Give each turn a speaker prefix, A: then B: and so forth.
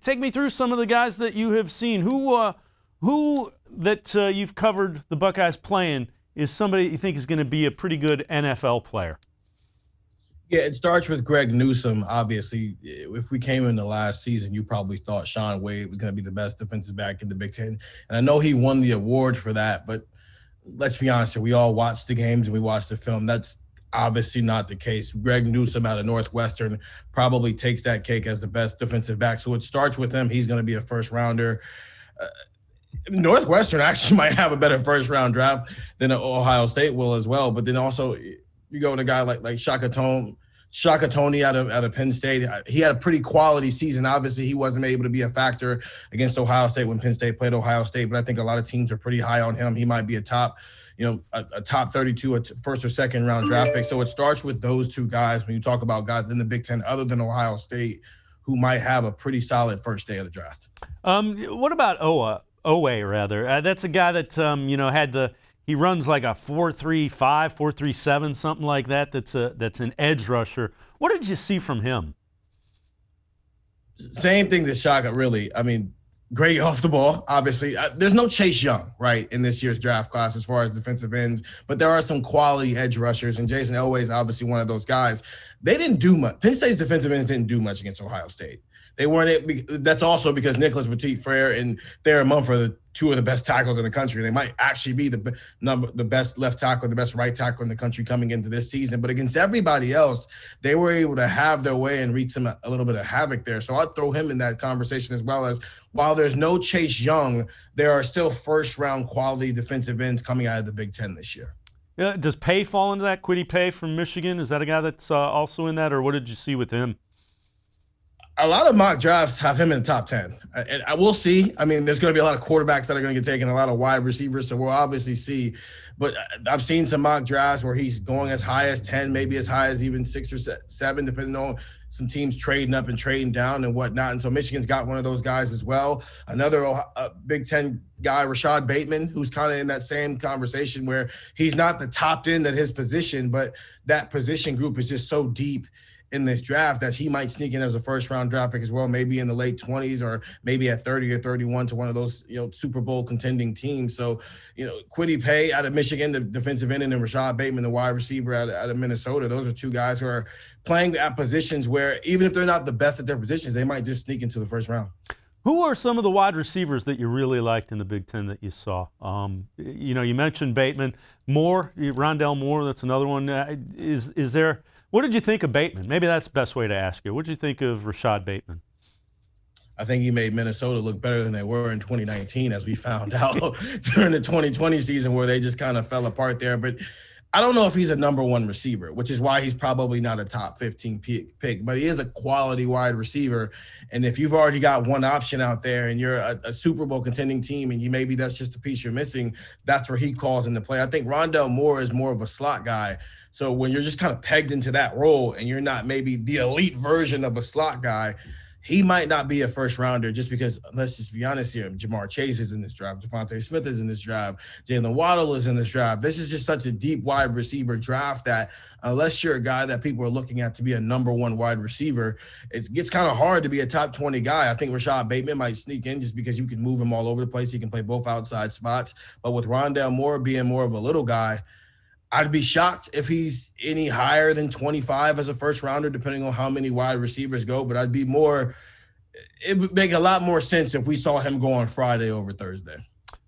A: Take me through some of the guys that you have seen. Who that you've covered the Buckeyes playing is somebody you think is going to be a pretty good NFL player?
B: Yeah, it starts with Greg Newsome. Obviously, if we came into last season, you probably thought Shaun Wade was going to be the best defensive back in the Big Ten. And I know he won the award for that, but let's be honest here. We all watched the games and we watched the film. That's obviously not the case. Greg Newsome out of Northwestern probably takes that cake as the best defensive back. So it starts with him. He's going to be a first rounder. Northwestern actually might have a better first round draft than Ohio State will as well. But then also you go with a guy like Shaka Toney out of Penn State. He had a pretty quality season. Obviously, he wasn't able to be a factor against Ohio State when Penn State played Ohio State, but I think a lot of teams are pretty high on him. He might be a top 32, a first or second round draft pick. So it starts with those two guys when you talk about guys in the Big Ten other than Ohio State who might have a pretty solid first day of the draft.
A: What about Oweh, rather? That's a guy that he runs like a 4.35, 4.37, something like that. That's an edge rusher. What did you see from him?
B: Same thing that Shaka, really. I mean, great off the ball, obviously. There's no Chase Young, right, in this year's draft class as far as defensive ends, but there are some quality edge rushers, and Jayson Oweh is obviously one of those guys. They didn't do much. Penn State's defensive ends didn't do much against Ohio State. They weren't. That's also because Nicholas Petit-Frere and Theron Mumford are two of the best tackles in the country. They might actually be the best left tackle, the best right tackle in the country coming into this season. But against everybody else, they were able to have their way and wreak a little bit of havoc there. So I'd throw him in that conversation as well. As while there's no Chase Young, there are still first-round quality defensive ends coming out of the Big Ten this year.
A: Yeah, does Paye fall into that? Kwity Paye from Michigan, is that a guy that's also in that, or what did you see with him?
B: A lot of mock drafts have him in the top 10. And I will see. I mean, there's going to be a lot of quarterbacks that are going to get taken, a lot of wide receivers, so we'll obviously see. But I've seen some mock drafts where he's going as high as 10, maybe as high as even 6 or 7, depending on some teams trading up and trading down and whatnot. And so Michigan's got one of those guys as well. Another Big Ten guy, Rashod Bateman, who's kind of in that same conversation where he's not the top end at his position, but that position group is just so deep in this draft that he might sneak in as a first-round draft pick as well, maybe in the late 20s or maybe at 30 or 31 to one of those, Super Bowl contending teams. So, Kwity Paye out of Michigan, the defensive end, and then Rashod Bateman, the wide receiver out of Minnesota. Those are two guys who are playing at positions where even if they're not the best at their positions, they might just sneak into the first round.
A: Who are some of the wide receivers that you really liked in the Big Ten that you saw? You mentioned Bateman. Rondell Moore, that's another one. Is there – what did you think of Bateman? Maybe that's the best way to ask you. What did you think of Rashod Bateman?
B: I think he made Minnesota look better than they were in 2019, as we found out during the 2020 season where they just kind of fell apart there. But I don't know if he's a number one receiver, which is why he's probably not a top 15 pick, but he is a quality wide receiver. And if you've already got one option out there and you're a Super Bowl contending team and maybe that's just a piece you're missing, that's where he calls into play. I think Rondell Moore is more of a slot guy. So when you're just kind of pegged into that role and you're not maybe the elite version of a slot guy, he might not be a first rounder just because, let's just be honest here, Jamar Chase is in this draft, Devontae Smith is in this draft, Jalen Waddle is in this draft. This is just such a deep wide receiver draft that unless you're a guy that people are looking at to be a number one wide receiver, it gets kind of hard to be a top 20 guy. I think Rashod Bateman might sneak in just because you can move him all over the place. He can play both outside spots. But with Rondell Moore being more of a little guy, I'd be shocked if he's any higher than 25 as a first rounder, depending on how many wide receivers go. But it would make a lot more sense if we saw him go on Friday over Thursday.